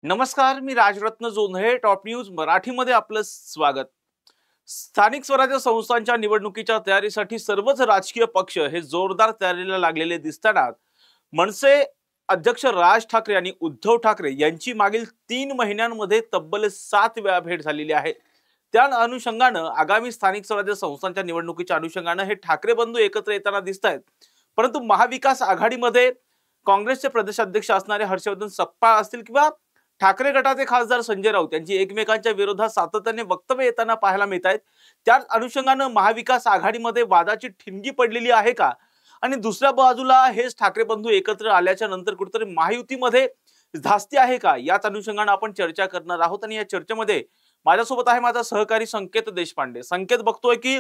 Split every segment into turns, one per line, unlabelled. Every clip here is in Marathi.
नमस्कार, मी राजरत्न जोंधळे. टॉप न्यूज मराठीमध्ये आपलं स्वागत. स्थानिक स्वराज्य संस्थांच्या निवडणुकीच्या तयारीसाठी सर्वच राजकीय पक्ष हे जोरदार तयारीला लागलेले दिसताना मनसे अध्यक्ष राज ठाकरे आणि उद्धव ठाकरे यांची मागील 3 महिन्यांमध्ये तब्बल 7 वेळा भेट झालेली आहे. त्या अनुषंगानं आगामी स्थानिक स्वराज्य संस्थांच्या निवडणुकीच्या अनुषंगानं हे ठाकरे बंधू एकत्र येताना दिसत आहेत. परंतु महाविकास आघाडीमध्ये काँग्रेसचे प्रदेशाध्यक्ष असणारे हर्षवर्धन सपकाळ असतील किंवा ठाकरे गटाचे खासदार संजय राऊत यांची एकमेकांच्या विरोधात सातत्याने वक्तव्य येताना पाहायला मिळत आहेत. त्याच अनुषंगानं महाविकास आघाडीमध्ये वादाची ठिणगी पडलेली आहे का, आणि दुसऱ्या बाजूला हेच ठाकरे बंधू एकत्र आल्याच्या नंतर कुठेतरी महायुतीमध्ये धास्ती आहे का, याच अनुषंगानं आपण चर्चा करणार आहोत. आणि या चर्चेमध्ये माझ्यासोबत आहे माझा सहकारी संकेत देशपांडे. संकेत, बघतोय की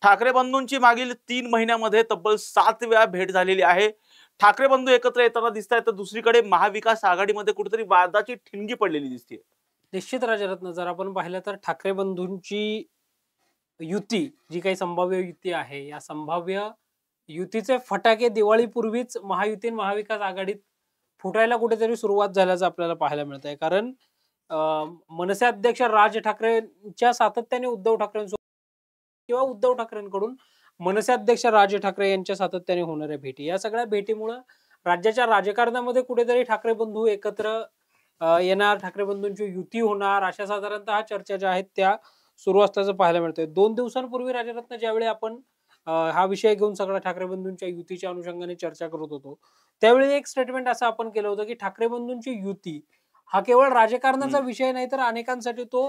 ठाकरे बंधूंची मागील 3 महिन्यामध्ये तब्बल 7 वेळा भेट झालेली आहे. ठाकरे बंधू एकत्र येताना दिसत आहेत, तर दुसरीकडे महाविकास आघाडीमध्ये कुठेतरी वादाची ठिणगी पडलेली दिसते.
निश्चित राजरत्न, जर आपण पाहिलं तर ठाकरे बंधूंची युती, जी काही संभाव्य युती आहे, या संभाव्य युतीचे फटाके दिवाळीपूर्वीच महायुती आणि महाविकास आघाडीत फुटायला कुठेतरी सुरुवात झाल्याचं आपल्याला पाहायला मिळत आहे. कारण मनसे अध्यक्ष राज ठाकरेंच्या सातत्याने उद्धव ठाकरेंसोबत किंवा उद्धव ठाकरेंकडून मनसे अध्यक्ष राज ठाकरे यांच्या सातत्याने होणाऱ्या भेटी, या सगळ्या भेटीमुळे राज्याच्या राजकारणामध्ये कुठेतरी ठाकरे बंधू एकत्र येणार, ठाकरे बंधूंची युती होणार, अशा साधारणतः चर्चा ज्या आहेत त्या सुरू असल्याचं पाहायला मिळतंय. 2 दिवसांपूर्वी राजरत्न, ज्यावेळी आपण हा विषय घेऊन सगळा ठाकरे बंधूंच्या युतीच्या अनुषंगाने चर्चा करत होतो, त्यावेळी एक स्टेटमेंट असं आपण केलं होतं की ठाकरे बंधूंची युती हा केवळ राजकारणाचा विषय नाही, तर अनेकांसाठी तो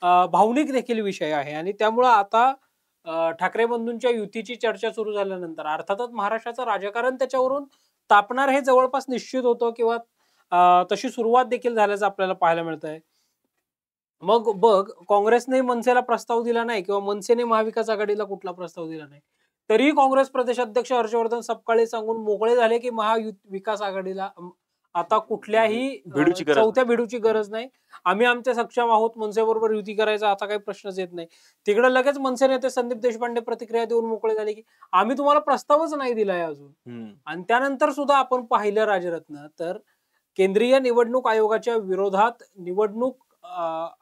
भावनिक देखील विषय आहे. आणि त्यामुळं आता ठाकरे बंधूंच्या युतीची चर्चा सुरू झाल्यानंतर अर्थातच महाराष्ट्राचं राजकारण त्याच्यावरून तापणार हे जवळपास निश्चित होतं, किंवा तशी सुरुवात देखील झाल्याचं आपल्याला पाहायला मिळत आहे. मग बघ, काँग्रेसने मनसेला प्रस्ताव दिला नाही किंवा मनसेने महाविकास आघाडीला कुठला प्रस्ताव दिला नाही, तरी काँग्रेस प्रदेशाध्यक्ष हर्षवर्धन सपकाळे सांगून मोकळे झाले की महाविकास आघाडीला आता कुठल्याही
भिडूची गरज
चौथ्या भिडूची गरज नाही. आम्ही आमचे सक्षम आहोत, मनसेबरोबर युती करायचा आता काही प्रश्नच येत नाही. तिकडे लगेच मनसे नेते संदीप देशपांडे प्रतिक्रिया देऊन मोकळे झाले की आम्ही तुम्हाला प्रस्तावच नाही दिलाय अजून. आणि त्यानंतर सुद्धा आपण पाहिलं राजरत्न, तर केंद्रीय निवडणूक आयोगाच्या विरोधात, निवडणूक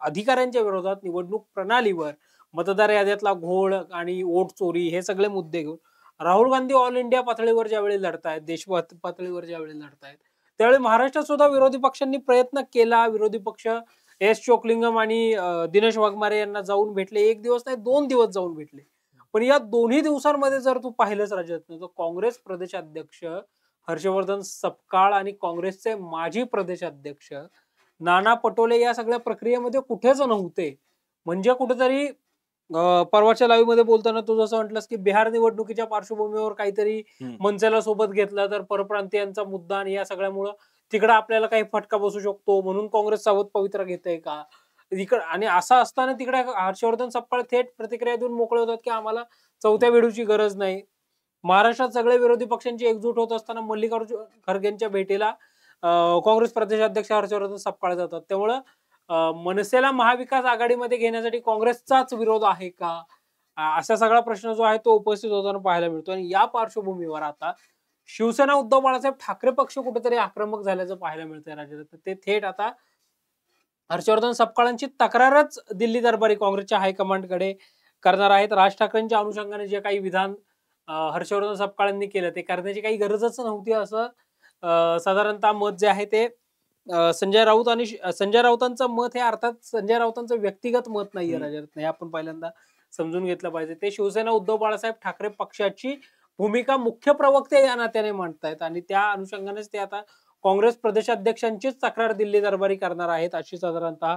अधिकाऱ्यांच्या विरोधात, निवडणूक प्रणालीवर, मतदार याद्यातला घोळ आणि वोट चोरी हे सगळे मुद्दे घेऊन राहुल गांधी ऑल इंडिया पातळीवर ज्यावेळी लढतायत, देश पातळीवर ज्यावेळी लढतायत, त्यावेळी महाराष्ट्रात सुद्धा विरोधी पक्षांनी प्रयत्न केला. विरोधी पक्ष एस चोकलिंगम आणि दिनेश वाघमारे यांना जाऊन भेटले. 1 दिवस नाही, 2 दिवस जाऊन भेटले. पण या दोन्ही दिवसांमध्ये जर तू पाहिलंच राजरत्न, तर काँग्रेस प्रदेशाध्यक्ष हर्षवर्धन सपकाळ आणि काँग्रेसचे माजी प्रदेशाध्यक्ष नाना पटोले या सगळ्या प्रक्रियेमध्ये कुठेच नव्हते. म्हणजे कुठेतरी परवाच्या लाईव्ह मध्ये बोलताना तू जसं म्हटलंस की बिहार निवडणुकीच्या पार्श्वभूमीवर काहीतरी मनसेला सोबत घेतलं तर परप्रांतीयांचा मुद्दा आणि या सगळ्यामुळं तिकडे आपल्याला काही फटका बसू शकतो, म्हणून काँग्रेस सावध पवित्रा घेते का इकडे. आणि असं असताना तिकडे हर्षवर्धन सपकाळ थेट प्रतिक्रिया देऊन मोकळे होतात की आम्हाला चौथ्या वेळूची गरज नाही. महाराष्ट्रात सगळे विरोधी पक्षांची एकजूट होत असताना मल्लिकार्जुन खरगेंच्या भेटीला काँग्रेस प्रदेशाध्यक्ष हर्षवर्धन सपकाळ जातात. त्यामुळं मनसेला महाविकास आघाडीमध्ये घेण्यासाठी काँग्रेसचाच विरोध आहे का, असा सगळा प्रश्न जो आहे तो उपस्थित होताना पाहायला मिळतो. आणि या पार्श्वभूमीवर आता शिवसेना उद्धव बाळासाहेब ठाकरे पक्ष कुठेतरी आक्रमक झाल्याचं पाहायला मिळतंय राजरत्न. ते थेट आता हर्षवर्धन सपकाळांची तक्रारच दिल्ली दरबारी काँग्रेसच्या हायकमांडकडे करणार आहेत. राज ठाकरेंच्या अनुषंगाने जे काही विधान हर्षवर्धन सपकाळांनी केलं ते करण्याची काही गरजच नव्हती, असं साधारणतः मत जे आहे ते संजय राऊत आणि संजय राऊतांचं मत हे, अर्थात संजय राऊतांचं व्यक्तिगत मत नाहीये राजरत्न, हे आपण पहिल्यांदा समजून घेतलं पाहिजे. ते शिवसेना उद्धव बाळासाहेब ठाकरे पक्षाची भूमिका मुख्य प्रवक्ते या नात्याने मांडतायत आणि त्या अनुषंगानेच ते आता काँग्रेस प्रदेशाध्यक्षांचीच तक्रार दिल्ली दरबारी करणार आहेत, अशी साधारणतः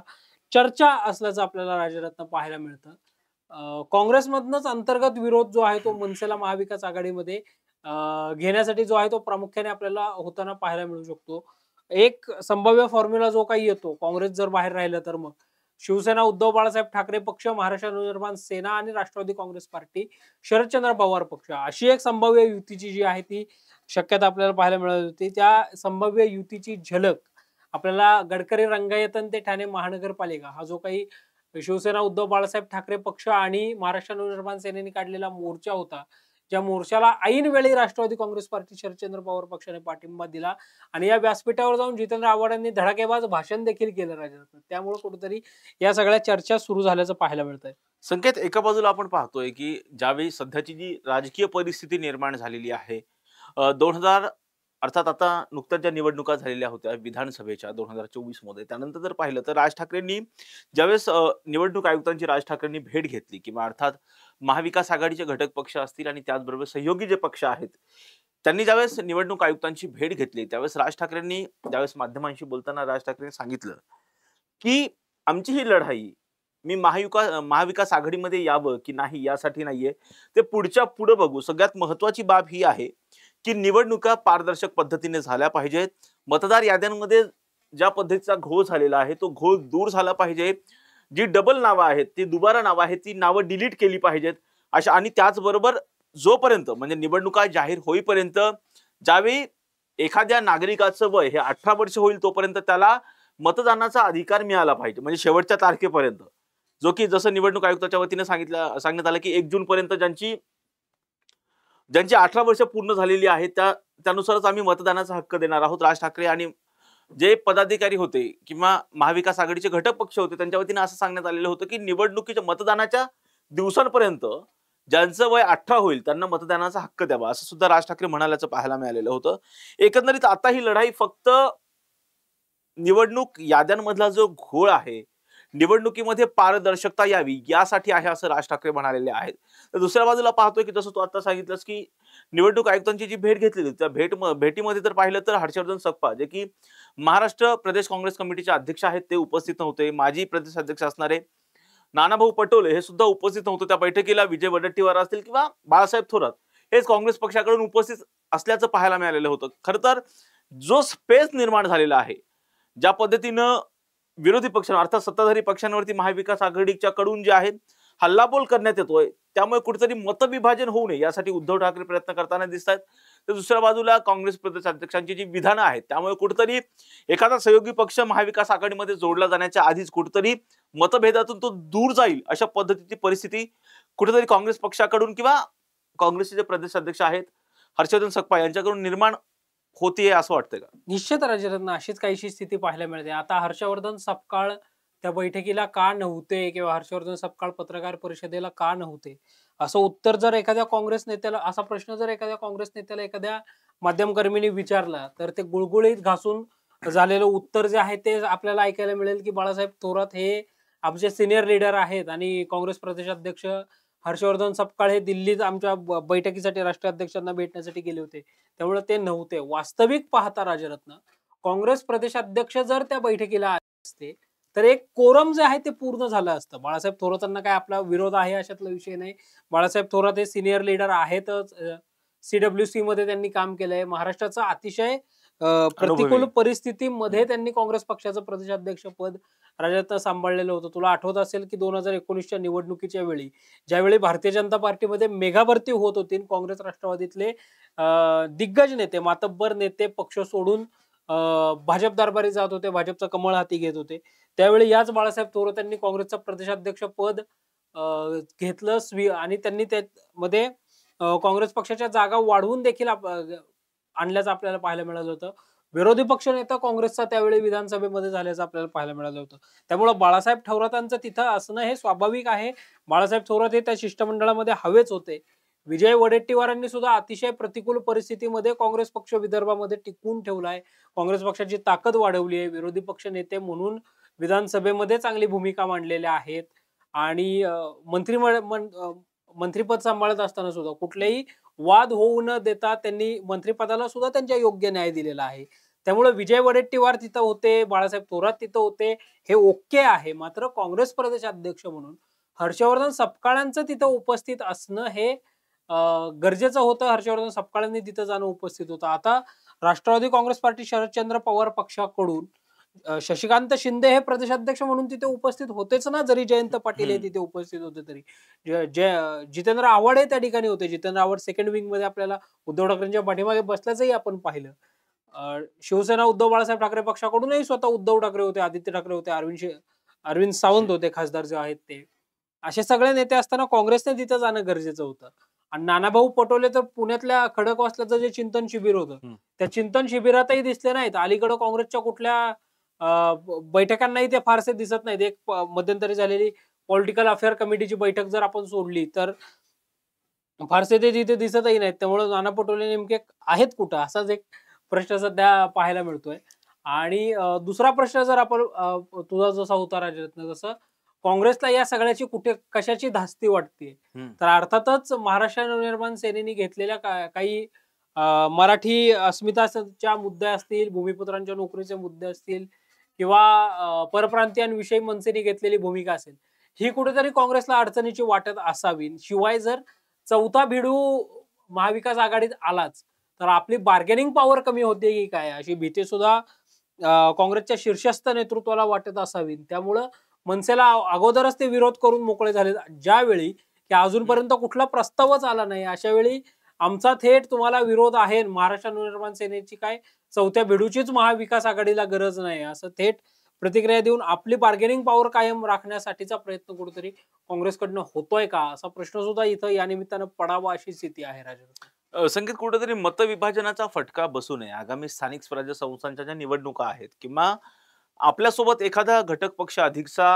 चर्चा असल्याचं आपल्याला राजरत्न पाहायला मिळतं. काँग्रेसमधनच अंतर्गत विरोध जो आहे तो मनसेला महाविकास आघाडीमध्ये घेण्यासाठी जो आहे तो प्रामुख्याने आपल्याला होताना पाहायला मिळू शकतो. एक संभाव्य फॉर्म्युला जो काही येतो, काँग्रेस जर बाहेर राहिलं तर मग शिवसेना उद्धव बाळासाहेब ठाकरे पक्ष, महाराष्ट्र नवनिर्माण सेना आणि राष्ट्रवादी काँग्रेस पार्टी, शरदचंद्र पवार पक्ष, अशी एक संभाव्य युतीची जी आहे ती शक्यता आपल्याला पाहायला मिळत होती. त्या संभाव्य युतीची झलक आपल्याला गडकरी रंगायतन ते ठाणे महानगरपालिका, हा जो काही शिवसेना उद्धव बाळासाहेब ठाकरे पक्ष आणि महाराष्ट्र नवनिर्माण सेनेने काढलेला मोर्चा होता, ज्या मोर्चाला ऐन वेळी राष्ट्रवादी काँग्रेस पार्टी शरदचंद्र पवार पक्षाने पाठिंबा दिला आणि या व्यासपीठावर जाऊन जितेंद्र आव्हाड यांनी धडाकेबाज भाषण देखील केलं राजरत्न. त्यामुळे कुठेतरी या सगळ्या चर्चा सुरू झाल्याचं पाहायला मिळतंय.
संकेत, एका बाजूला आपण पाहतोय की ज्यावेळी सध्याची जी राजकीय परिस्थिती निर्माण झालेली आहे, 2000 अर्थात आता नुकत्याच ज्या निवडणुका झालेल्या होत्या विधानसभेच्या 2024 मध्ये, त्यानंतर जर पाहिलं तर राज ठाकरेंनी ज्यावेळेस निवडणूक आयुक्तांची राज ठाकरेंनी भेट घेतली किंवा अर्थात महाविकास आघाडीचे घटक पक्ष असतील आणि त्याचबरोबर सहयोगी जे पक्ष आहेत, त्यांनी ज्यावेळेस निवडणूक आयुक्तांची भेट घेतली त्यावेळेस राज ठाकरेंनी ज्यावेळेस माध्यमांशी बोलताना राज ठाकरेंनी सांगितलं की आमची ही लढाई मी महाविकास आघाडीमध्ये यावं की नाही यासाठी नाहीये, ते पुढच्या पुढे बघू. सगळ्यात महत्वाची बाब ही आहे की निवडणुका पारदर्शक पद्धतीने झाल्या पाहिजेत. मतदार याद्यांमध्ये ज्या पद्धतीचा घोळ झालेला आहे तो घोळ दूर झाला पाहिजे. जी डबल नावं आहेत, ती दुबारा नावं आहेत, ती नावं डिलीट केली पाहिजेत अशा. आणि त्याचबरोबर जोपर्यंत म्हणजे निवडणुका जाहीर होईपर्यंत ज्यावेळी एखाद्या नागरिकाचं वय हे 18 वर्ष होईल तोपर्यंत त्याला मतदानाचा अधिकार मिळाला पाहिजे, म्हणजे शेवटच्या तारखेपर्यंत. जो की जसं निवडणूक आयुक्ताच्या वतीने सांगण्यात आलं की 1 जून पर्यंत ज्यांची 18 वर्ष पूर्ण झालेली आहेत त्यानुसारच आम्ही मतदानाचा हक्क देणार आहोत. राज ठाकरे आणि जे पदाधिकारी होते किंवा महाविकास आघाडीचे घटक पक्ष होते त्यांच्या वतीने असं सांगण्यात आलेलं होतं की निवडणुकीच्या मतदानाच्या दिवसांपर्यंत ज्यांचं वय 18 होईल त्यांना मतदानाचा हक्क द्यावा, असं सुद्धा राज ठाकरे म्हणाल्याचं पाहायला मिळालेलं होतं. एकंदरीत आता ही लढाई फक्त निवडणूक याद्यांमधला जो घोळ आहे, निवडणुकीमध्ये पारदर्शकता यावी यासाठी आहे असं राज ठाकरे म्हणालेले आहेत. तर दुसऱ्या बाजूला पाहतोय की जसं तू आता सांगितलंस की निवडणूक आयुक्तांची जी भेट घेतली त्या भेटीमध्ये तर पाहिलं तर हर्षवर्धन सपकाळ जे की महाराष्ट्र प्रदेश काँग्रेस कमिटीचे अध्यक्ष आहेत ते उपस्थित नव्हते. माजी प्रदेश अध्यक्ष असणारे नानाभाऊ पटोले हे सुद्धा उपस्थित नव्हते त्या बैठकीला. विजय वडेट्टीवार असतील किंवा बाळासाहेब थोरात हेच काँग्रेस पक्षाकडून उपस्थित असल्याचं पाहायला मिळालेलं होतं. खरं तर जो स्पेस निर्माण झालेला आहे, ज्या पद्धतीनं विरोधी पक्षांवर अर्थात सत्ताधारी पक्षांवरती महाविकास आघाडीच्या कडून जे आहे हल्लाबोल करण्यात येतोय, त्यामुळे कुठेतरी मतविभाजन होऊ नये यासाठी उद्धव ठाकरे प्रयत्न करताना दिसत आहेत. तर दुसऱ्या बाजूला काँग्रेस प्रदेश अध्यक्षांची जी विधानं आहेत त्यामुळे कुठेतरी एखादा सहयोगी पक्ष महाविकास आघाडीमध्ये जोडला जाण्याच्या आधीच कुठेतरी मतभेदातून तो दूर जाईल अशा पद्धतीची परिस्थिती कुठेतरी काँग्रेस पक्षाकडून किंवा काँग्रेसचे जे प्रदेश अध्यक्ष आहेत हर्षवर्धन सपकाळ यांच्याकडून निर्माण होतीये असं वाटतंय का?
निश्चित राजरत्न अशीच काहीशी स्थिती पाहायला मिळते. आता हर्षवर्धन सपकाळ त्या बैठकीला का नव्हते किंवा हर्षवर्धन सपकाळ पत्रकार परिषदेला का नव्हते असं उत्तर जर एखाद्या काँग्रेस नेत्याला, असा प्रश्न जर एखाद्या काँग्रेस नेत्याला एखाद्या माध्यमकर्मीने विचारला तर ते गुळगुळीत घासून झालेलं उत्तर जे आहे ते आपल्याला ऐकायला मिळेल की बाळासाहेब थोरात हे आमचे सिनियर लीडर आहेत आणि काँग्रेस प्रदेशाध्यक्ष हर्षवर्धन सपकाळ हे दिल्लीत आमच्या बैठकीसाठी राष्ट्राध्यक्षांना भेटण्यासाठी गेले होते, त्यामुळे ते नव्हते. वास्तविक पाहता राजरत्न काँग्रेस प्रदेशाध्यक्ष जर त्या बैठकीला आले असते तर एक कोरम जे आहे ते पूर्ण झालं असतं. बाळासाहेब थोरातांना काय आपला विरोध आहे अशातला विषय नाही. बाळासाहेब थोरात हे सिनियर लीडर आहेतच. CWC मध्ये त्यांनी काम केलंय. महाराष्ट्राचं अतिशय प्रतिकूल परिस्थितीमध्ये त्यांनी काँग्रेस पक्षाचं प्रदेशाध्यक्ष पद राजरत्न सांभाळलेलं होतं. तुला आठवत असेल की 2019च्या निवडणुकीच्या वेळी ज्यावेळी भारतीय जनता पार्टीमध्ये मेगा भरती होत होती, काँग्रेस राष्ट्रवादीतले दिग्गज नेते, मातब्बर नेते पक्ष सोडून भाजप दरबारी जात होते, भाजपचं कमळ हाती घेत होते, त्यावेळी याच बाळासाहेब थोरात यांनी काँग्रेसचं प्रदेशाध्यक्ष पद घेतलं आणि त्यांनी त्यामध्ये काँग्रेस पक्षाच्या जागा वाढवून देखील आणल्याचं आपल्याला पाहायला मिळालं होतं. विरोधी पक्ष नेता काँग्रेसचा त्यावेळी विधानसभेमध्ये झाल्याचं आपल्याला पाहायला मिळालं होतं. त्यामुळे बाळासाहेब थोरातांचं तिथं असणं हे स्वाभाविक आहे. बाळासाहेब थोरात हे त्या शिष्टमंडळामध्ये हवेच होते. विजय वडेट्टीवारांनी सुद्धा अतिशय प्रतिकूल परिस्थितीमध्ये काँग्रेस पक्ष विदर्भामध्ये टिकवून ठेवलाय. काँग्रेस पक्षाची ताकद वाढवली आहे. विरोधी पक्ष नेते म्हणून विधानसभेमध्ये चांगली भूमिका मांडलेल्या आहेत आणि मंत्रिपद सांभाळत असताना सुद्धा कुठलेही वाद होऊ न देता त्यांनी मंत्रिपदाला सुद्धा त्यांच्या योग्य न्याय दिलेला आहे. त्यामुळे विजय वडेट्टीवार तिथं होते, बाळासाहेब थोरात तिथं होते, हे ओके आहे. मात्र काँग्रेस प्रदेश अध्यक्ष म्हणून हर्षवर्धन सपकाळांचं तिथं उपस्थित असणं हे गरजेचं होतं. हर्षवर्धन सपकाळांनी तिथं जाणं उपस्थित होतं. आता राष्ट्रवादी काँग्रेस पार्टी शरदचंद्र पवार पक्षाकडून शशिकांत शिंदे हे प्रदेशाध्यक्ष म्हणून तिथे उपस्थित होतेच ना, जरी जयंत पाटील हे तिथे उपस्थित होते तरी. जितेंद्र आव्हाड हे त्या ठिकाणी होते. जितेंद्र आव्हाड सेकंड विंग मध्ये आपल्याला उद्धव ठाकरेंच्या पाठीमागे बसल्याचंही आपण पाहिलं. शिवसेना उद्धव बाळासाहेब ठाकरे पक्षाकडूनही स्वतः उद्धव ठाकरे होते, आदित्य ठाकरे होते, अरविंद सावंत होते खासदार जे आहेत ते. असे सगळे नेते असताना काँग्रेसने तिथं जाणं गरजेचं होतं आणि नानाभाऊ पटोले तर पुण्यातल्या खडकवासल्याचं जे चिंतन शिबिर होतं त्या चिंतन शिबिरातही दिसले नाहीत. अलीकडे काँग्रेसच्या कुठल्या बैठकांनाही ते फारसे दिसत नाहीत. एक मध्यंतरी झालेली पॉलिटिकल अफेअर कमिटीची बैठक जर आपण सोडली तर फारसे ते तिथे दिसतही नाहीत. त्यामुळे नाना पटोले नेमके आहेत कुठं असाच एक प्रश्न सध्या पाहायला मिळतोय. आणि दुसरा प्रश्न जर आपण तुझा जसा होता राजरत्न, जसं काँग्रेसला या सगळ्याची कुठे कशाची धास्ती वाटते, तर अर्थातच महाराष्ट्र नवनिर्माण सेनेने घेतलेल्या काही मराठी अस्मिताच्या मुद्दे असतील, भूमिपुत्रांच्या नोकरीचे मुद्दे असतील किंवा परप्रांतीयांविषयी मनसेने घेतलेली भूमिका असेल, ही कुठेतरी काँग्रेसला अडचणीची वाटत असावी. शिवाय जर चौथा भिडू महाविकास आघाडीत आलाच तर आपली बार्गेनिंग पॉवर कमी होते की काय अशी भीती सुद्धा काँग्रेसच्या शीर्षस्थ नेतृत्वाला वाटत असावी. त्यामुळं मनसेला अगोदरच ते विरोध करून मोकळे झाले. ज्यावेळी की अजूनपर्यंत कुठला प्रस्तावच आला नाही, अशा वेळी आमचा थेट तुम्हाला विरोध आहे, महाराष्ट्र नवनिर्माण सेनेची काय चौथ्या भिडूचीच महाविकास आघाडीला गरज नाही, असं थेट प्रतिक्रिया देऊन आपली बार्गेनिंग पॉवर कायम राखण्यासाठीचा प्रयत्न कुठेतरी काँग्रेसकडनं होतोय का, असा प्रश्न सुद्धा इथं या निमित्तानं पडावा अशी स्थिती आहे. राजा
संकेत, कुठेतरी मतविभाजनाचा फटका बसू नये आगामी स्थानिक स्वराज्य संस्थांच्या ज्या निवडणुका आहेत किंवा आपल्यासोबत एखादा घटक पक्ष अधिकचा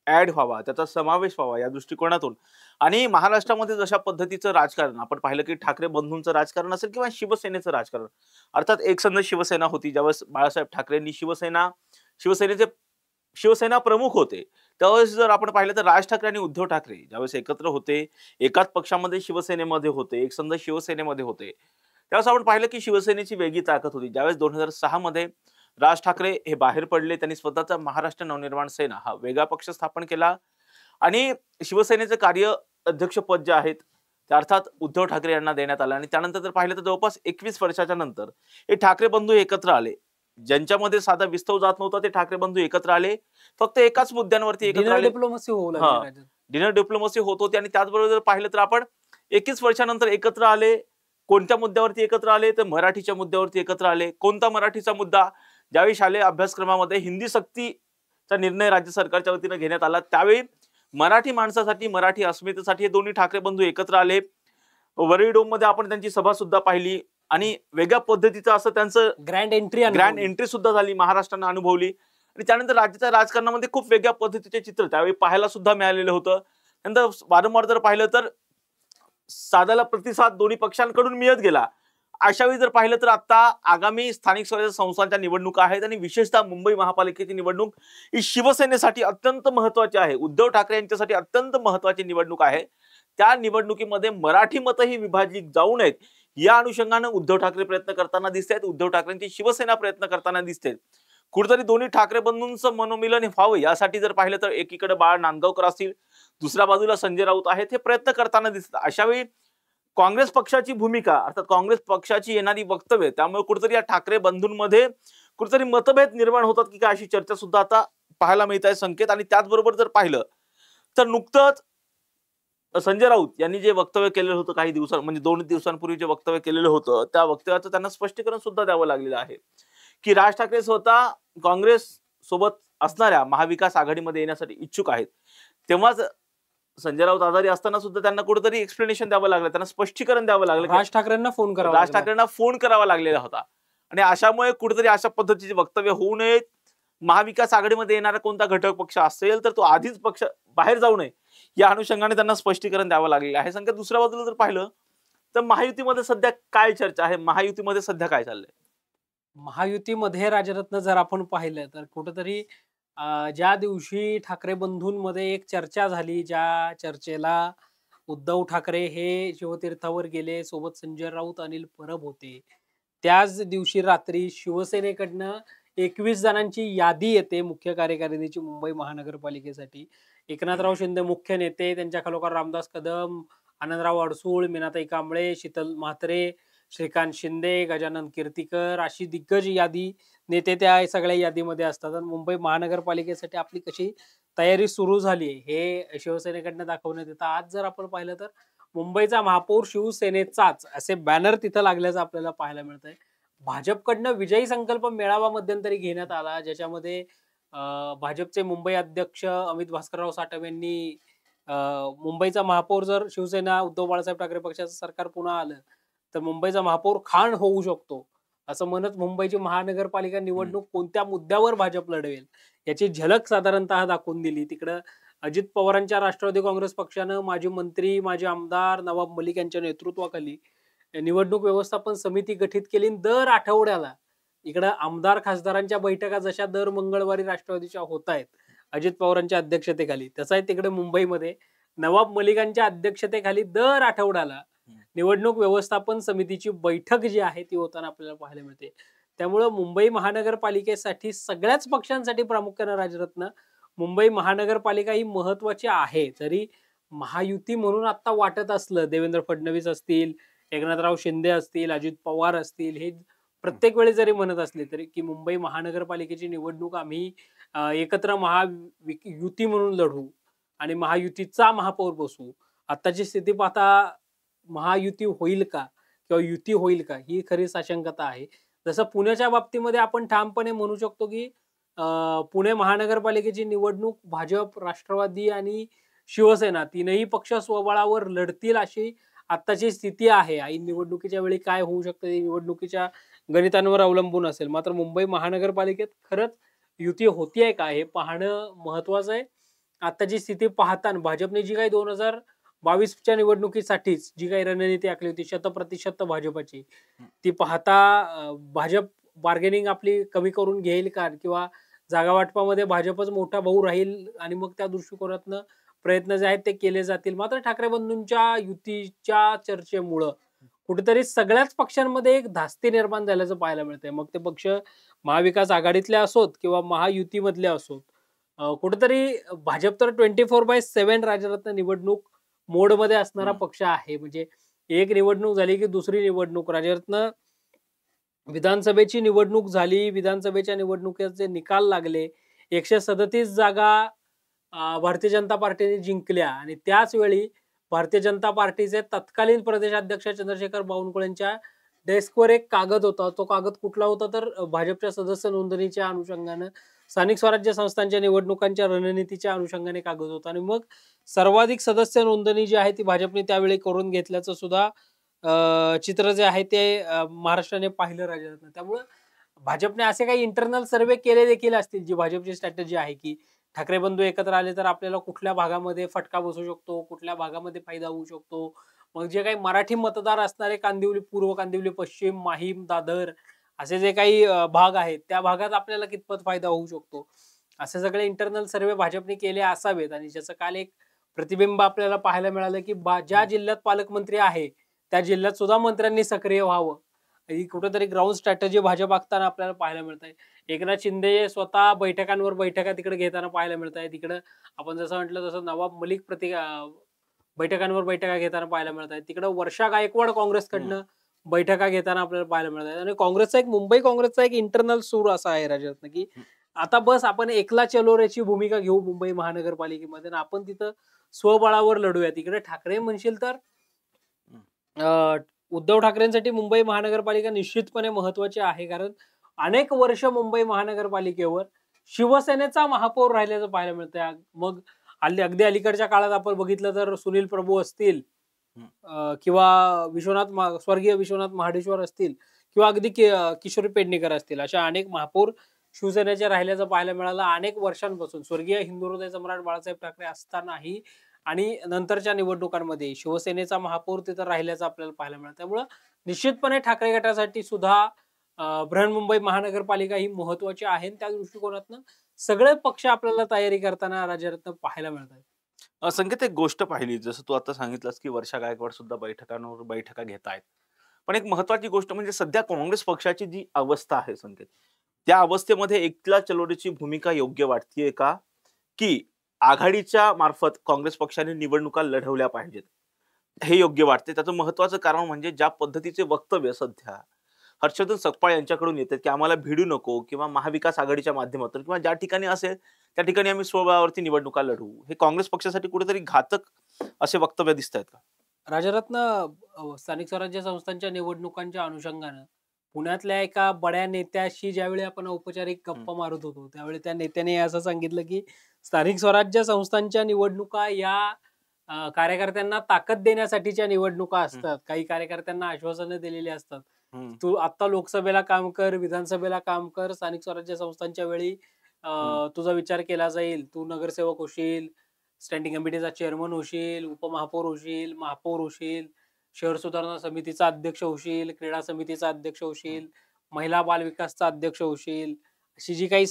ऍड व्हावा, त्याचा समावेश व्हावा या दृष्टिकोनातून, आणि महाराष्ट्रामध्ये जशा पद्धतीचं राजकारण आपण पाहिलं की ठाकरे बंधूंचं राजकारण असेल किंवा शिवसेनेचं राजकारण, अर्थात एकसंध शिवसेना होती ज्यावेळेस बाळासाहेब ठाकरेंनी शिवसेनेचे शिवसेना प्रमुख होते, त्यावेळेस जर आपण पाहिलं तर राज ठाकरे आणि उद्धव ठाकरे ज्यावेळेस एकत्र होते, एकाच पक्षामध्ये शिवसेनेमध्ये होते, एकसंध शिवसेनेमध्ये होते, त्यावेळेस आपण पाहिलं की शिवसेनेची वेगळी ताकद होती. ज्यावेळेस 2006 मध्ये राज ठाकरे हे बाहेर पडले, त्यांनी स्वतःचा महाराष्ट्र नवनिर्माण सेना हा वेगळा पक्ष स्थापन केला आणि शिवसेनेचे कार्य अध्यक्षपद जे आहेत ते अर्थात उद्धव ठाकरे यांना देण्यात आलं. आणि त्यानंतर जर पाहिलं तर जवळपास 21 वर्षाच्या नंतर हे ठाकरे बंधू एकत्र आले. ज्यांच्यामध्ये साधा विस्तव जात नव्हता ते ठाकरे बंधू एकत्र आले, फक्त एकाच मुद्द्यांवरती एकत्र आले.
डिप्लोमसी होऊ लागली,
डिनर डिप्लोमसी होत होती. आणि त्याचबरोबर जर पाहिलं तर आपण 21 वर्षानंतर एकत्र आले. कोणत्या मुद्द्यावरती एकत्र आले तर मराठीच्या मुद्द्यावरती एकत्र आले. कोणता मराठीचा मुद्दा? ज्यावेळी शालेय अभ्यासक्रमामध्ये हिंदी सक्तीचा निर्णय राज्य सरकारच्या वतीने घेण्यात आला, त्यावेळी मराठी माणसासाठी, मराठी अस्मितेसाठी हे दोन्ही ठाकरे बंधू एकत्र आले. वरळी डोम मध्ये आपण त्यांची सभा सुद्धा पाहिली आणि वेगळ्या पद्धतीचं असं त्यांचं ग्रँड एंट्री सुद्धा झाली, महाराष्ट्रानं अनुभवली. आणि त्यानंतर राज्याच्या राजकारणामध्ये खूप वेगळ्या पद्धतीचे चित्र त्यावेळी पाहायला सुद्धा मिळालेलं होतं. नंतर वारंवार जर पाहिलं तर साधाला प्रतिसाद दोन्ही पक्षांकडून मिळत गेला. अशा वेळी जर पाहिलं तर आता आगामी स्थानिक स्वराज्य संस्थांच्या निवडणुका आहेत आणि विशेषतः मुंबई महापालिकेची निवडणूक ही शिवसेनेसाठी अत्यंत महत्वाची आहे. उद्धव ठाकरे यांच्यासाठी अत्यंत महत्वाची निवडणूक आहे. त्या निवडणुकीमध्ये मराठी मतही विभाजित जाऊ नयेत या अनुषंगाने उद्धव ठाकरे प्रयत्न करताना दिसतात. उद्धव ठाकरेंची शिवसेना प्रयत्न करताना दिसते. कुठेतरी दोन्ही ठाकरे बंधूंचं मनोमिलन व्हावं यासाठी जर पाहिलं तर एकीकडे बाळ नांदगावकर असतील, दुसऱ्या बाजूला संजय राऊत आहेत, हे प्रयत्न करताना दिसतात. अशा वेळी काँग्रेस पक्षाची भूमिका, अर्थात काँग्रेस पक्षाची येणारी वक्तव्य, त्यामुळे कुठेतरी या ठाकरे बंधूंमध्ये कुठेतरी मतभेद निर्माण होतात की काय अशी चर्चा सुद्धा आता पाहायला मिळत आहे. संकेत, आणि त्याचबरोबर जर पाहिलं तर नुकतंच संजय राऊत यांनी जे वक्तव्य केलेलं होतं काही म्हणजे 2 दिवसांपूर्वी जे वक्तव्य केलेलं होतं, त्या वक्तव्याचं त्यांना स्पष्टीकरण सुद्धा द्यावं लागलेलं आहे की राज ठाकरे स्वतः काँग्रेस सोबत असणाऱ्या महाविकास आघाडीमध्ये येण्यासाठी इच्छुक आहेत. तेव्हाच संजय राऊत आजारी असताना सुद्धा त्यांना कुठेतरी एक्सप्लेनेशन द्यावं लागलं, त्यांना स्पष्टीकरण द्यावं लागलं.
राज ठाकरेंना
फोन करावा लागलेला होता. आणि अशामुळे कुठेतरी अशा पद्धतीचे वक्तव्य होऊ नयेत. महाविकास आघाडीमध्ये येणारा कोणता घटक पक्ष असेल तर तो आधीच पक्ष बाहेर जाऊ नये या अनुषंगाने त्यांना स्पष्टीकरण द्यावं लागलेलं आहे. संकेत, दुसऱ्या बाजूला जर पाहिलं तर महायुतीमध्ये सध्या काय चर्चा आहे, महायुतीमध्ये सध्या काय चाललंय?
महायुतीमध्ये राजरत्न जर आपण पाहिलं तर कुठेतरी ज्या दिवशी ठाकरे बंधूंमध्ये एक चर्चा झाली, ज्या चर्चेला उद्धव ठाकरे हे शिवतीर्थावर गेले, सोबत संजय राऊत, अनिल परब होते, त्याच दिवशी रात्री शिवसेनेकडनं 21 जणांची यादी येते मुख्य कार्यकारिणीची मुंबई महानगरपालिकेसाठी. एकनाथराव शिंदे मुख्य नेते, त्यांच्या खालोखाल रामदास कदम, आनंदराव अडसूळ, मीनाताई कांबळे, शीतल म्हात्रे, श्रीकांत शिंदे, गजानन कीर्तीकर अशी दिग्गज यादी नेते त्या सगळ्या यादीमध्ये असतात. आणि मुंबई महानगरपालिकेसाठी आपली कशी तयारी सुरू झाली हे शिवसेनेकडनं दाखवण्यात येतं. आज जर आपण पाहिलं तर मुंबईचा महापौर शिवसेनेचाच असे बॅनर तिथं लागल्याचं आपल्याला पाहायला मिळतंय. भाजपकडनं विजयी संकल्प मेळावा मध्यंतरी घेण्यात आला, ज्याच्यामध्ये भाजपचे मुंबई अध्यक्ष अमित भास्करराव साटम यांनी मुंबईचा महापौर जर शिवसेना उद्धव बाळासाहेब ठाकरे पक्षाचं सरकार पुन्हा आलं तर मुंबईचा महापौर खान होऊ शकतो असं म्हणत मुंबईची महानगरपालिका निवडणूक कोणत्या मुद्द्यावर भाजप लढवेल याची झलक साधारणतः दाखवून दिली. तिकडं अजित पवारांच्या राष्ट्रवादी काँग्रेस पक्षानं माजी मंत्री, माजी आमदार नवाब मलिक यांच्या नेतृत्वाखाली निवडणूक व्यवस्थापन समिती गठीत केली. दर आठवड्याला इकडं आमदार खासदारांच्या बैठका जशा दर मंगळवारी राष्ट्रवादीच्या होत आहेत अजित पवारांच्या अध्यक्षतेखाली, तसा तिकडे मुंबईमध्ये नवाब मलिकांच्या अध्यक्षतेखाली दर आठवड्याला निवडणूक व्यवस्थापन समितीची बैठक जी आहे ती होताना आपल्याला पाहायला मिळते. त्यामुळं मुंबई महानगरपालिकेसाठी सगळ्याच पक्षांसाठी प्रामुख्यानं राजरत्न मुंबई महानगरपालिका ही महत्वाची आहे. जरी महायुती म्हणून आता वाटत असलं, देवेंद्र फडणवीस असतील, एकनाथराव शिंदे असतील, अजित पवार असतील, हे प्रत्येक वेळी जरी म्हणत असले तरी की मुंबई महानगरपालिकेची निवडणूक आम्ही एकत्र महायुती म्हणून लढू आणि महायुतीचा महापौर बसू. आताची स्थिती पाहता महायुती होईल का किंवा युती होईल का ही खरी साशंकता आहे. जसं पुण्याच्या बाबतीमध्ये आपण ठामपणे म्हणू शकतो की पुणे महानगरपालिकेची निवडणूक भाजप, राष्ट्रवादी आणि शिवसेना तीनही पक्ष स्वबळावर लढतील अशी आत्ताची स्थिती आहे. आई निवडणुकीच्या वेळी काय होऊ शकतं हे निवडणुकीच्या गणितांवर अवलंबून असेल. मात्र मुंबई महानगरपालिकेत खरंच युती होतीये का हे पाहणं महत्वाचं आहे. आताची स्थिती पाहताना भाजपने जी काही 2022च्या निवडणुकीसाठीच जी काही रणनीती आखली होती 100% भाजपची, ती पाहता भाजप बार्गेनिंग आपली कमी करून घेईल का किंवा जागा वाटपामध्ये भाजपच मोठा भाऊ राहील आणि मग त्या दृष्टिकोनातनं प्रयत्न जे आहेत ते केले जातील. मात्र ठाकरे बंधूंच्या युतीच्या चर्चेमुळं कुठेतरी सगळ्याच पक्षांमध्ये एक धास्ती निर्माण झाल्याचं पाहायला मिळतंय. मग ते पक्ष महाविकास आघाडीतले असोत किंवा महायुतीमधले असोत, कुठेतरी भाजप तर 24/7 राजरत्न निवडणूक मोडमध्ये असणारा पक्ष आहे. म्हणजे एक निवडणूक झाली की दुसरी निवडणूक. राजरत्न विधानसभेची निवडणूक झाली, विधानसभेच्या निवडणुकीचे निकाल लागले, 137 जागा भारतीय जनता पार्टीने जिंकल्या आणि त्याच वेळी भारतीय जनता पार्टीचे तत्कालीन प्रदेशाध्यक्ष चंद्रशेखर बावनकुळेंच्या डेस्कवर एक कागद होता. तो कागद कुठला होता तर भाजपच्या सदस्य नोंदणीच्या अनुषंगानं, स्थानिक स्वराज्य संस्थांच्या निवडणुकांच्या रणनीतीच्या अनुषंगाने कागद होता आणि मग सर्वाधिक सदस्य नोंदणी जी आहे ती भाजपने त्यावेळी करून घेतल्याचं सुद्धा चित्र जे आहे ते महाराष्ट्राने पाहिलं राजरत्न. त्यामुळं भाजपने असे काही इंटरनल सर्वे केले देखील असतील, जी भाजपची स्ट्रॅटेजी आहे की ठाकरे बंधू एकत्र आले तर आपल्याला कुठल्या भागामध्ये फटका बसू शकतो, कुठल्या भागामध्ये फायदा होऊ शकतो. मग जे काही मराठी मतदार असणारे कांदिवली पूर्व, कांदिवली पश्चिम, माहीम, दादर असे जे काही भाग आहेत त्या भागात आपल्याला कितपत फायदा होऊ शकतो, असे सगळे इंटरनल सर्वे भाजपने केले असावेत. आणि ज्याचं काल एक प्रतिबिंब आपल्याला पाहायला मिळालं की ज्या जिल्ह्यात पालकमंत्री आहे त्या जिल्ह्यात सुद्धा मंत्र्यांनी सक्रिय व्हावं. ही कुठेतरी ग्राउंड स्ट्रॅटेजी भाजप आखताना आपल्याला पाहायला मिळत आहे. एकनाथ शिंदे स्वतः बैठकांवर बैठका तिकडे घेताना पाहायला मिळत आहे. तिकडं आपण जसं म्हटलं तसं नवाब मलिक बैठकांवर बैठका घेताना पाहायला मिळत आहे. तिकडं वर्षा गायकवाड काँग्रेसकडनं बैठका घेताना आपल्याला पाहायला मिळत आहे. आणि काँग्रेसचा एक मुंबई काँग्रेसचा एक इंटरनल सूर असा आहे राजरत्न की आता बस आपण एकला चलोरेची भूमिका घेऊ मुंबई महानगरपालिकेमध्ये आणि आपण तिथं स्वबळावर लढूया. तिकडे ठाकरे म्हणशील तर उद्धव ठाकरेंसाठी मुंबई महानगरपालिका निश्चितपणे महत्वाची आहे. कारण अनेक वर्ष मुंबई महानगरपालिकेवर शिवसेनेचा महापौर राहिल्याचं पाहायला मिळतंय. मग अगदी अलीकडच्या काळात आपण बघितलं तर सुनील प्रभू असतील किंवा स्वर्गीय विश्वनाथ महाडेश्वर असतील किंवा अगदी किशोरी पेडणेकर असतील, अशा अनेक महापौर शिवसेनेच्या राहिल्याचं पाहायला मिळालं अनेक वर्षांपासून. स्वर्गीय हिंदुहृदय सम्राट बाळासाहेब ठाकरे असतानाही आणि नंतरच्या निवडणुकांमध्ये शिवसेनेचा महापौर तिथं राहिल्याचं आपल्याला पाहायला मिळालं. त्यामुळं निश्चितपणे ठाकरे गटासाठी सुद्धा बृहन्मुंबई महानगरपालिका ही महत्वाची आहे. त्या दृष्टिकोनातनं सगळे पक्ष आपल्याला तयारी करताना राजरत्न पाहायला मिळतात.
संकेत, एक गोष्ट पाहिली जसं तू आता सांगितलंस की वर्षा गायकवाड सुद्धा बैठकांवर बैठका घेत आहेत, पण एक महत्वाची गोष्ट म्हणजे सध्या काँग्रेस पक्षाची जी अवस्था आहे संकेत, त्या अवस्थेमध्ये एकला चलोरेची भूमिका योग्य वाटतेय का, की आघाडीच्या मार्फत काँग्रेस पक्षाने निवडणुका लढवल्या पाहिजेत हे योग्य वाटते? त्याचं महत्वाचं कारण म्हणजे ज्या पद्धतीचे वक्तव्य सध्या हर्षवर्धन सकपाळ यांच्याकडून येतात की आम्हाला भिडू नको किंवा महाविकास आघाडीच्या माध्यमातून किंवा ज्या ठिकाणी असेल त्या ठिकाणी आम्ही स्वबळावरती निवडणुका लढवू, हे काँग्रेस पक्षासाठी कुठेतरी घातक असे वक्तव्य दिसत आहेत का?
राजरत्न स्थानिक स्वराज्य संस्थांच्या निवडणुकांच्या अनुषंगानं पुण्यातल्या एका बड्या नेत्याशी ज्यावेळी आपण औपचारिक गप्पा मारत होतो त्यावेळी त्या नेत्याने असं सांगितलं की स्थानिक स्वराज्य संस्थांच्या निवडणुका या कार्यकर्त्यांना ताकद देण्यासाठीच्या निवडणुका असतात. काही कार्यकर्त्यांना आश्वासनं दिलेली असतात. तू आता लोकसभेला काम कर, विधानसभेला काम कर, स्थानिक स्वराज्य संस्थांच्या वेळी तुझा विचार केला जाईल. तू नगरसेवक होशील, स्टँडिंग कमिटीचा चेअरमन होशील, उपमहापौर होशील, महापौर होशील, शहर सुधारणा समितीचा अध्यक्ष होशील, क्रीडा समितीचा अध्यक्ष होशील, महिला बाल विकासचा अध्यक्ष होशील, अशी जी काही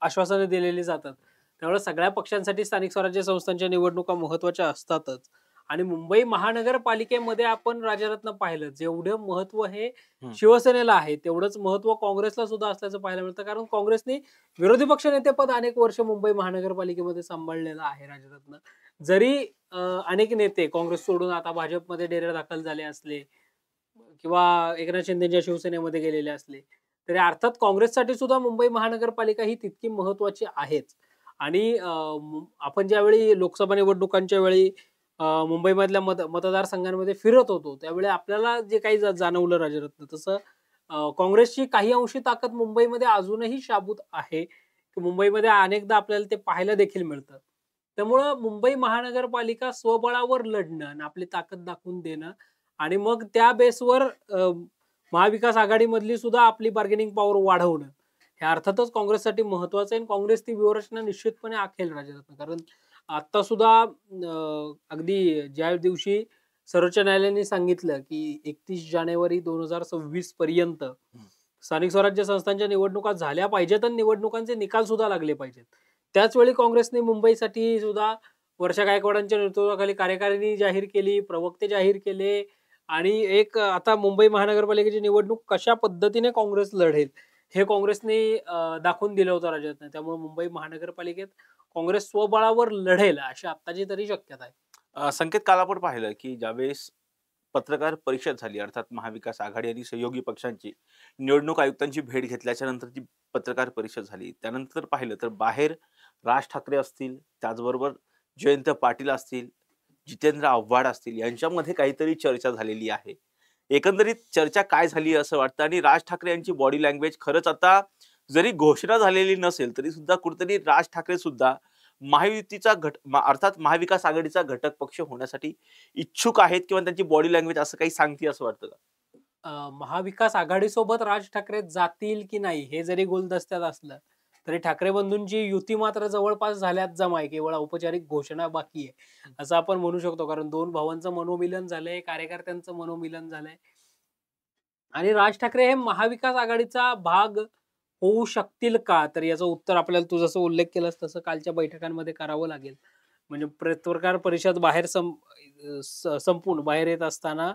आश्वासनं दिलेली जातात. त्यामुळे सगळ्या पक्षांसाठी स्थानिक स्वराज्य संस्थांच्या निवडणुका महत्वाच्या असतातच. आणि मुंबई महानगरपालिकेमध्ये आपण राजरत्न पाहिलं, जेवढं महत्व हे शिवसेनेला आहे तेवढंच महत्व काँग्रेसला सुद्धा असल्याचं पाहायला मिळतं. कारण काँग्रेसने विरोधी पक्ष नेतेपद अनेक वर्ष मुंबई महानगरपालिकेमध्ये सांभाळलेलं आहे राजरत्न. जरी अनेक नेते काँग्रेस सोडून आता भाजपमध्ये डेरेदाखल झाले असले किंवा एकनाथ शिंदेच्या शिवसेनेमध्ये गेलेले असले, तरी अर्थात काँग्रेससाठी सुद्धा मुंबई महानगरपालिका ही तितकी महत्वाची आहेच. आणि आपण ज्यावेळी लोकसभा निवडणुकांच्या वेळी मुंबईमधल्या मतदारसंघांमध्ये फिरत होतो त्यावेळी आपल्याला जे काही जाणवलं राजरत्न, तसं काँग्रेसची काही अंशी ताकद मुंबईमध्ये अजूनही शाबूत आहे. मुंबईमध्ये अनेकदा आपल्याला ते पाहायला देखील मिळतं. त्यामुळं मुंबई महानगरपालिका स्वबळावर लढणं आणि आपली ताकद दाखवून देणं आणि मग त्या बेसवर महाविकास आघाडीमधली सुद्धा आपली बार्गेनिंग पॉवर वाढवणं हे अर्थातच काँग्रेससाठी महत्वाचं आहे. काँग्रेस ती व्यूहरचना निश्चितपणे आखेल राजरत्न. कारण आता सुद्धा अगदी ज्या दिवशी सर्वोच्च न्यायालयाने सांगितलं की 31 जानेवारी 2026 पर्यंत स्थानिक स्वराज्य संस्थांच्या निवडणुका झाल्या पाहिजेत आणि निवडणुकांचे निकाल सुद्धा लागले पाहिजेत, त्याच वेळी काँग्रेसने मुंबईसाठी सुद्धा वर्षा गायकवाडांच्या नेतृत्वाखाली कार्यकारिणी जाहीर केली, प्रवक्ते जाहीर केले आणि एक आता मुंबई महानगरपालिकेची निवडणूक कशा पद्धतीने काँग्रेस लढेल हे काँग्रेसने दाखवून दिलं होतं राजरत्न. त्यामुळे मुंबई महानगरपालिकेत काँग्रेस स्वबळावर लढेल अशी आत्ताची तरी शक्यता आहे.
संकेत, काल आपण पाहिलं की ज्यावेळेस पत्रकार परिषद झाली, अर्थात महाविकास आघाडी आणि सहयोगी पक्षांची निवडणूक आयुक्तांची भेट घेतल्याच्या नंतर जी पत्रकार परिषद झाली, त्यानंतर पाहिलं तर बाहेर राज ठाकरे असतील, त्याचबरोबर जयंत पाटील असतील, जितेंद्र आव्हाड असतील, यांच्यामध्ये काहीतरी चर्चा झालेली आहे. एकंदरीत चर्चा काय झाली असं वाटतं? आणि राज ठाकरे यांची बॉडी लँग्वेज खरंच आता जरी घोषणा झालेली नसेल तरी सुद्धा कुठेतरी राज ठाकरे सुद्धा महायुतीचा अर्थात महाविकास आघाडीचा घटक पक्ष होण्यासाठी इच्छुक आहेत किंवा त्यांची बॉडी लँग्वेज असं काही सांगते असं वाटतं का?
महाविकास आघाडीसोबत राज ठाकरे जातील की नाही हे जरी गुलदस्त्यात असलं तरी ठाकरे बंधूंची युती मात्र जवळपास झाल्यात जमाय, केवळ औपचारिक घोषणा बाकी आहे असं आपण म्हणू शकतो. कारण दोन भावांचं मनोमिलन झालंय, कार्यकर्त्यांचं मनोमिलन झालंय आणि राज ठाकरे हे महाविकास आघाडीचा भाग होऊ शकतील का, तर याचं उत्तर आपल्याला तू जसं उल्लेख केलास तसं कालच्या बैठकांमध्ये करावं लागेल. म्हणजे पत्रकार परिषद बाहेर संपून बाहेर येत असताना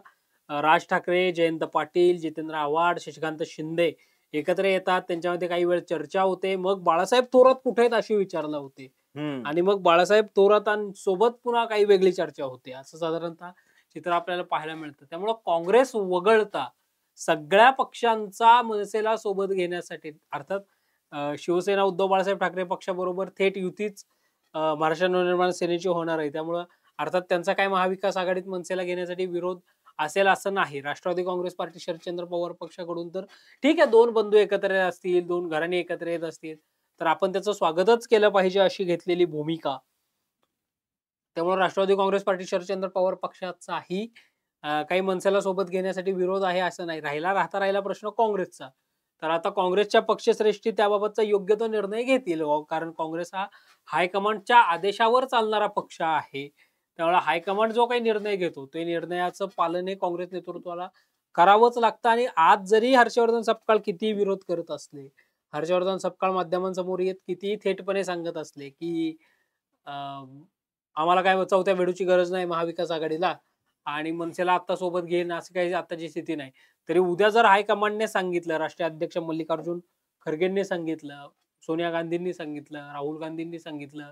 राज ठाकरे, जयंत पाटील, जितेंद्र आव्हाड, शशिकांत शिंदे एकत्र येतात, त्यांच्यामध्ये काही वेळ चर्चा होते, मग बाळासाहेब थोरात कुठे आहेत अशी विचारला होते आणि मग बाळासाहेब थोरातांसोबत पुन्हा काही वेगळी चर्चा होते, असं साधारणतः चित्र आपल्याला पाहायला मिळतं. त्यामुळं काँग्रेस वगळता सगळ्या पक्षांचा मनसेला सोबत घेण्यासाठी अर्थात शिवसेना उद्धव बाळासाहेब ठाकरे पक्षाबरोबर थेट युतीच महाराष्ट्र नवनिर्माण सेनेची होणार आहे. त्यामुळं अर्थात त्यांचा काय महाविकास आघाडीत मनसेला घेण्यासाठी विरोध असेल असं नाही. राष्ट्रवादी काँग्रेस पार्टी शरदचंद्र पवार पक्षाकडून तर ठीक आहे, दोन बंधू एकत्र येत असतील, दोन घराणे एकत्र येत असतील तर आपण त्याचं स्वागतच केलं पाहिजे अशी घेतलेली भूमिका. त्यामुळे राष्ट्रवादी काँग्रेस पार्टी शरदचंद्र पवार पक्षाचाही काही मनसेला सोबत घेण्यासाठी विरोध आहे असं नाही. राहिला प्रश्न काँग्रेसचा, तर आता काँग्रेसच्या पक्षश्रेष्ठी त्याबाबतचा योग्य तो निर्णय घेतील. कारण काँग्रेस हा हायकमांडच्या आदेशावर चालणारा पक्ष आहे. त्यामुळे हायकमांड जो काही निर्णय घेतो ते निर्णयाचं पालन हे काँग्रेस नेतृत्वाला करावंच लागतं. आणि आज जरी हर्षवर्धन सपकाळ किती विरोध करत असले, हर्षवर्धन सपकाळ माध्यमांसमोर येत किती थेटपणे सांगत असले की आम्हाला काय चौथ्या वेळूची गरज नाही महाविकास आघाडीला आणि मनसेला आता सोबत घेईन असं काही आताची स्थिती नाही, तरी उद्या जर हायकमांडने सांगितलं, राष्ट्रीय अध्यक्ष मल्लिकार्जुन खरगेंनी सांगितलं, सोनिया गांधींनी सांगितलं, राहुल गांधींनी सांगितलं,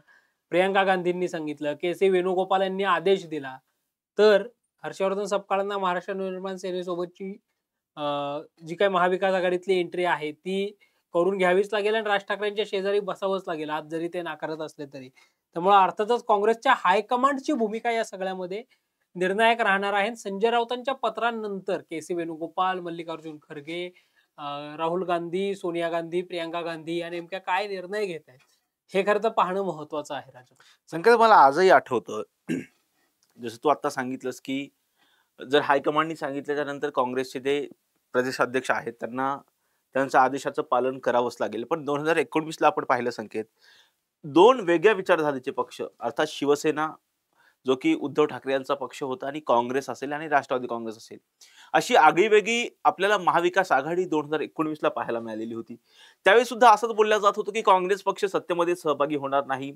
प्रियंका गांधींनी सांगितलं, के.सी. वेणुगोपाल यांनी आदेश दिला, तर हर्षवर्धन सपकाळांना महाराष्ट्र नवनिर्माण सेनेसोबतची जी काही महाविकास आघाडीतली एंट्री आहे ती करून घ्यावीच लागेल आणि राज ठाकरेंच्या शेजारी बसावंच लागेल, आज जरी ते नाकारत असले तरी. त्यामुळे अर्थातच काँग्रेसच्या हायकमांडची भूमिका या सगळ्यामध्ये निर्णायक राहणार आहे. संजय राऊतांच्या पत्रांनंतर के.सी. वेणुगोपाल, मल्लिकार्जुन खरगे, राहुल गांधी, सोनिया गांधी, प्रियंका गांधी या नेमक्या काय निर्णय घेत आहेत हे खरं तर पाहणं महत्वाचं आहे राजा.
संकेत, मला आजही आठवतं जसं तू आता सांगितलंस की जर हायकमांडनी सांगितल्याच्या नंतर काँग्रेसचे ते प्रदेशाध्यक्ष आहेत त्यांना त्यांच्या आदेशाचं पालन करावंच लागेल. पण 2019ला आपण पाहिलं संकेत, दोन वेगळ्या विचारधारेचे पक्ष अर्थात शिवसेना जो की उद्धव ठाकरे यांचा पक्ष होता आणि काँग्रेस असेल आणि राष्ट्रवादी काँग्रेस असेल, अशी आगळीवेगळी आपल्याला महाविकास आघाडी 2019ला पाहायला मिळालेली होती. त्यावेळी सुद्धा असंच बोललं जात होतं की काँग्रेस पक्ष सत्तेमध्ये सहभागी होणार नाही,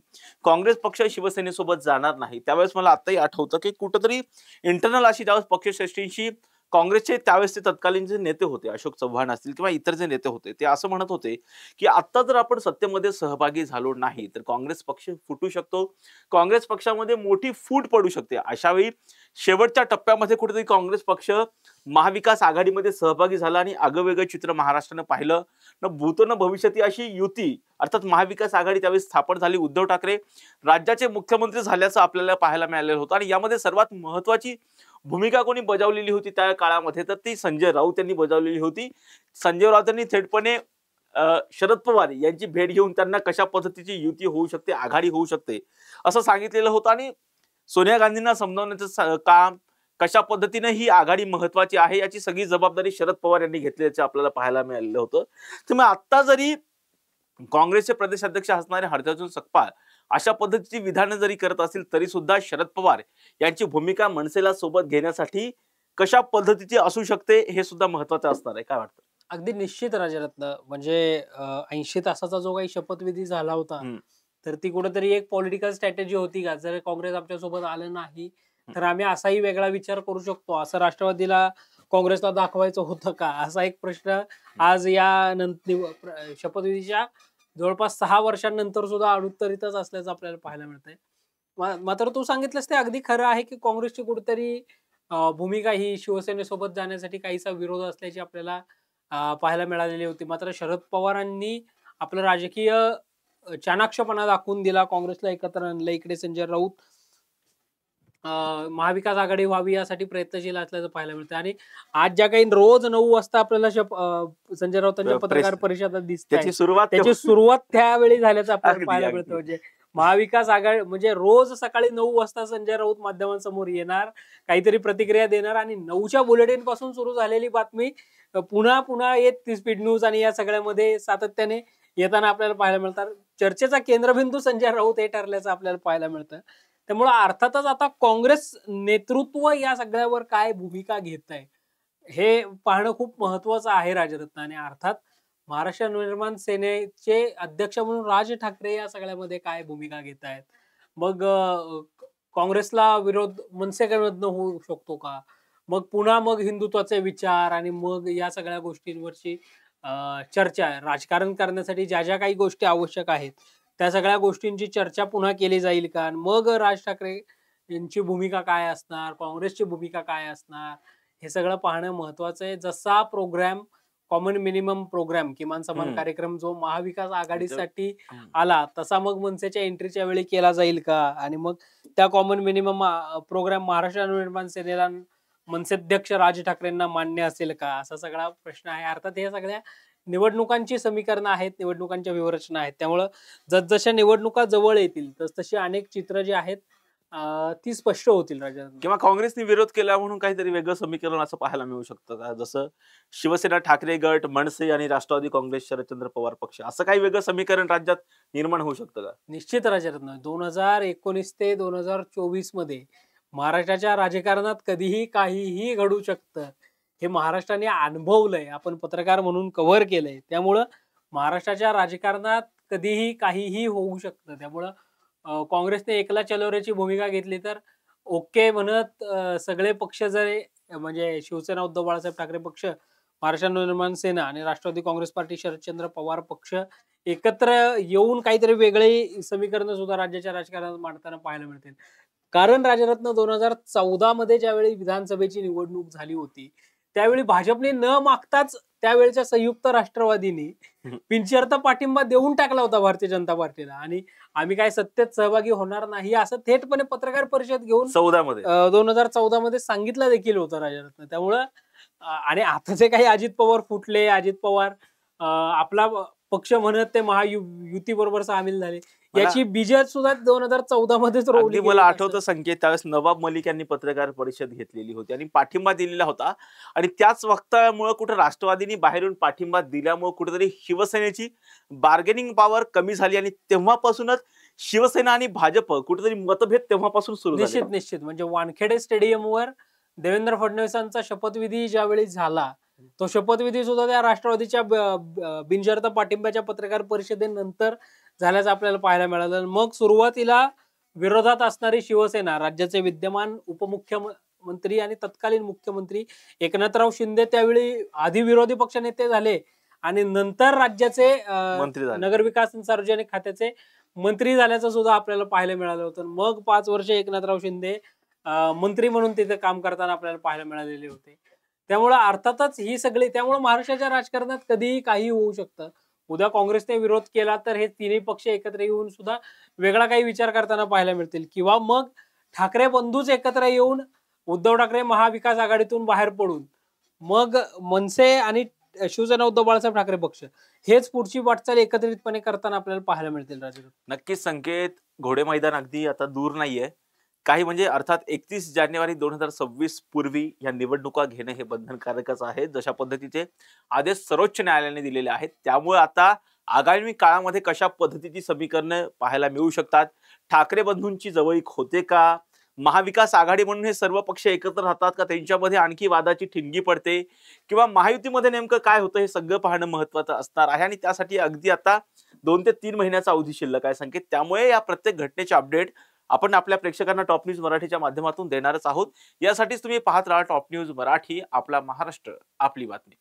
काँग्रेस पक्ष शिवसेनेसोबत जाणार नाही. त्यावेळेस मला आताही आठवतं की कुठंतरी इंटरनल अशी ज्यावेळेस पक्षश्रेष्ठींशी काँग्रेसचे त्यावेळेसचे तत्कालीन जे नेते होते, अशोक चव्हाण असतील किंवा इतर जे नेते होते, ते असं म्हणत होते की आता जर आपण सत्तेमध्ये सहभागी झालो नाही तर काँग्रेस पक्ष फुटू शकतो, काँग्रेस पक्षामध्ये मोठी फूट पडू शकते. अशा वेळी शेवटच्या टप्प्यामध्ये कुठेतरी काँग्रेस पक्ष महाविकास आघाडीमध्ये सहभागी झाला आणि आगळेवेगळे चित्र महाराष्ट्रानं पाहिलं. न भूतो न भविष्यती अशी युती अर्थात महाविकास आघाडी त्यावेळी स्थापन झाली. उद्धव ठाकरे राज्याचे मुख्यमंत्री झाल्याचं आपल्याला पाहायला मिळालेलं होतं आणि यामध्ये सर्वात महत्वाची भूमिका कोणी बजावलेली होती त्या काळामध्ये तर ती संजय राऊत यांनी बजावलेली होती. संजय राऊत यांनी थेटपणे शरद पवार यांची भेट घेऊन त्यांना कशा पद्धतीची युती होऊ शकते, आघाडी होऊ शकते असं सांगितलेलं होतं आणि सोनिया गांधींना समजावण्याचं काम, कशा पद्धतीने ही आघाडी महत्वाची आहे याची सगळी जबाबदारी शरद पवार यांनी घेतल्याचं आपल्याला पाहायला मिळालेलं होतं. त्यामुळे आता जरी काँग्रेसचे प्रदेशाध्यक्ष असणारे हरजार्जून सकपाळ अशा पद्धतीची विधानं जरी करत असतील तरी सुद्धा शरद पवार यांची भूमिका मनसेला सोबत घेण्यासाठी कशा पद्धतीची असू शकते हे सुद्धा महत्वाचं असणार आहे. काय वाटतं?
अगदी निश्चित राजरत्न. म्हणजे 80 तासाचा जो काही शपथविधी झाला होता तर ती कुठेतरी एक पॉलिटिकल स्ट्रॅटेजी होती का, जर काँग्रेस आमच्या सोबत आलं नाही तर आम्ही असाही वेगळा विचार करू शकतो, असं राष्ट्रवादीला काँग्रेसला दाखवायचं होतं का, असा एक प्रश्न आज या शपथविधीच्या जवळपास 6 वर्षांनंतर सुद्धा अनुत्तरितच असल्याचं आपल्याला पाहायला मिळतंय. मात्र तू सांगितलंस ते अगदी खरं आहे की काँग्रेसची कुठेतरी भूमिका ही शिवसेनेसोबत जाण्यासाठी काहीसा विरोध असल्याची आपल्याला पाहायला मिळालेली होती. मात्र शरद पवारांनी आपलं राजकीय चाणाक्षपणा दाखवून दिला, काँग्रेसला एकत्र आणलं. इकडे संजय राऊत महाविकास आघाडी व्हावी यासाठी प्रयत्नशील असल्याचं पाहायला मिळतं आणि आज ज्या काही रोज 9 वाजता आपल्याला संजय राऊतांच्या पत्रकार परिषदेत दिसते त्याची सुरुवात त्यावेळी झाल्याचं आपल्याला पाहायला मिळतं. म्हणजे महाविकास आघाडी म्हणजे रोज सकाळी 9 वाजता संजय राऊत माध्यमांसमोर येणार, काहीतरी प्रतिक्रिया देणार आणि 9च्या बुलेटिन पासून सुरू झालेली बातमी पुन्हा पुन्हा येत स्पीड न्यूज आणि या सगळ्यामध्ये सातत्याने येताना आपल्याला पाहायला मिळतात. चर्चेचा केंद्रबिंदू संजय राऊत हे ठरल्याचं आपल्याला पाहायला मिळतं. त्यामुळे अर्थातच आता काँग्रेस नेतृत्व या सगळ्यावर काय भूमिका घेत आहे हे पाहणं खूप महत्वाचं आहे राजरत्न. आणि अर्थात महाराष्ट्र नवनिर्माण सेनेचे अध्यक्ष म्हणून राज ठाकरे या सगळ्यामध्ये काय भूमिका घेत आहेत. मग काँग्रेसला विरोध मनसेकडनं होऊ शकतो का, मग पुन्हा मग हिंदुत्वाचे विचार आणि मग या सगळ्या गोष्टींवरची चर्चा, राजकारण करण्यासाठी ज्या ज्या काही गोष्टी आवश्यक आहेत त्या सगळ्या गोष्टींची चर्चा पुन्हा केली जाईल का, मग राज ठाकरे यांची भूमिका काय असणार, काँग्रेसची भूमिका काय असणार, हे सगळं पाहणं महत्वाचं आहे. जसा प्रोग्राम कॉमन मिनिमम प्रोग्राम किमान समान कार्यक्रम जो महाविकास आघाडीसाठी आला तसा मग मनसेच्या एंट्रीच्या वेळी केला जाईल का, आणि मग त्या common minimum programme Maharashtra Navnirman सेनेला मनसेध्यक्ष राज ठाकरेंना मान्य असेल का, असा सगळा प्रश्न आहे. अर्थात हे सगळ्या निवडणुकांची समीकरणं आहेत, निवडणुकांच्या व्यूहरचना आहेत. त्यामुळं जसजशा निवडणुका जवळ येतील तसतशी अनेक चित्र जी आहेत ती स्पष्ट होतील राजा.
किंवा काँग्रेसने विरोध केला म्हणून काहीतरी वेगळं समीकरण असं पाहायला मिळू शकतं का, जसं शिवसेना ठाकरे गट, मनसे आणि राष्ट्रवादी काँग्रेस शरदचंद्र पवार पक्ष, असं काही वेगळं समीकरण राज्यात निर्माण होऊ शकतं का?
निश्चित राजरत्न. 2019 ते 2024 मध्ये महाराष्ट्राच्या राजकारणात कधीही काहीही घडू शकतं हे महाराष्ट्राने अनुभवलंय, आपण पत्रकार म्हणून कव्हर केलंय. त्यामुळं महाराष्ट्राच्या राजकारणात कधीही काहीही होऊ शकतं. त्यामुळं काँग्रेसने एकला चलोरेची भूमिका घेतली तर ओके म्हणत सगळे पक्ष जर म्हणजे शिवसेना उद्धव बाळासाहेब ठाकरे पक्ष, महाराष्ट्र नवनिर्माण सेना आणि राष्ट्रवादी काँग्रेस पार्टी शरदचंद्र पवार पक्ष एकत्र येऊन काहीतरी वेगळे समीकरण सुद्धा राज्याच्या राजकारणात मांडताना पाहायला मिळतील. कारण राजरत्न 2014 मध्ये ज्यावेळी विधानसभेची निवडणूक झाली होती त्यावेळी भाजपने न मागताच त्यावेळेच्या संयुक्त राष्ट्रवादीने बिनशर्त पाठिंबा देऊन टाकला होता भारतीय जनता पार्टीला आणि आम्ही काय सत्तेत सहभागी होणार नाही असं थेटपणे पत्रकार परिषद घेऊन 2014 मध्ये सांगितलं देखील होतं राजरत्न. त्यामुळं आणि आता जे काही अजित पवार फुटले, अजित पवार आपला पक्ष म्हणत ते महायुती बरोबर सामील झाले, याची बीज सुद्धा 2014 मध्येच रोवली
मला आठवतं संकेत, त्यावेळेस नवाब मलिक यांनी पत्रकार परिषद घेतलेली होती आणि पाठिंबा दिलेला होता. आणि त्याच वक्तव्यामुळे कुठे राष्ट्रवादीने बाहेरून पाठिंबा दिल्यामुळे कुठेतरी शिवसेनेची बार्गेनिंग पॉवर कमी झाली आणि तेव्हापासूनच शिवसेना आणि भाजप कुठेतरी मतभेद तेव्हापासून सुरू झाले.
निश्चित म्हणजे वानखेडे स्टेडियमवर देवेंद्र फडणवीसांचा शपथविधी ज्यावेळी झाला, तो शपथविधी सुद्धा त्या राष्ट्रवादीच्या बिनशर्त पाठिंब्याच्या पत्रकार परिषदेनंतर झाल्याचं आपल्याला पाहायला मिळालं. मग सुरुवातीला विरोधात असणारी शिवसेना, राज्याचे विद्यमान उपमुख्यमंत्री आणि तत्कालीन मुख्यमंत्री एकनाथराव शिंदे त्यावेळी आधी विरोधी पक्षनेते झाले आणि नंतर राज्याचे नगरविकास आणि सार्वजनिक खात्याचे मंत्री झाल्याचं सुद्धा आपल्याला पाहायला मिळालं होतं. मग 5 वर्ष एकनाथराव शिंदे मंत्री म्हणून तिथे काम करताना आपल्याला पाहायला मिळालेले होते. त्यामुळे अर्थातच ही सगळी, त्यामुळे महाराष्ट्राच्या राजकारणात कधीही काही होऊ शकतं. उद्या काँग्रेसने विरोध केला तर हे तिन्ही पक्ष एकत्र येऊन सुद्धा वेगळा काही विचार करताना पाहायला मिळतील, किंवा मग ठाकरे बंधूच एकत्र येऊन उद्धव ठाकरे महाविकास आघाडीतून बाहेर पडून मग मनसे आणि शिवसेना उद्धव बाळासाहेब ठाकरे पक्ष हेच पुढची वाटचाल एकत्रितपणे करताना आपल्याला पाहायला मिळतील. राजू,
नक्कीच संकेत, घोडे मैदान अगदी आता दूर नाहीये. काही म्हणजे अर्थात 31 जानेवारी 2026 पूर्वी या निवडणुका घेणं हे बंधनकारकच आहे, जशा पद्धतीचे आदेश सर्वोच्च न्यायालयाने दिलेले आहेत. त्यामुळे आता आगामी काळामध्ये कशा पद्धतीची समीकरणं पाहायला मिळू शकतात, ठाकरे बंधूंची जवळीक होते का, महाविकास आघाडी म्हणून हे सर्व पक्ष एकत्र राहतात का, त्यांच्यामध्ये आणखी वादाची ठिणगी पडते, किंवा महायुतीमध्ये नेमकं काय होतं, हे सगळं पाहणं महत्वाचं असणार आहे. आणि त्यासाठी अगदी आता 2 ते 3 महिन्याचा अवधी शिल्लक आहे संकेत. त्यामुळे या प्रत्येक घटनेचे अपडेट आपण आपल्या प्रेक्षकांना टॉप न्यूज मराठीच्या माध्यमातून देणारच आहोत. यासाठीच तुम्ही पाहत राहा टॉप न्यूज मराठी, आपला महाराष्ट्र आपली बातमी.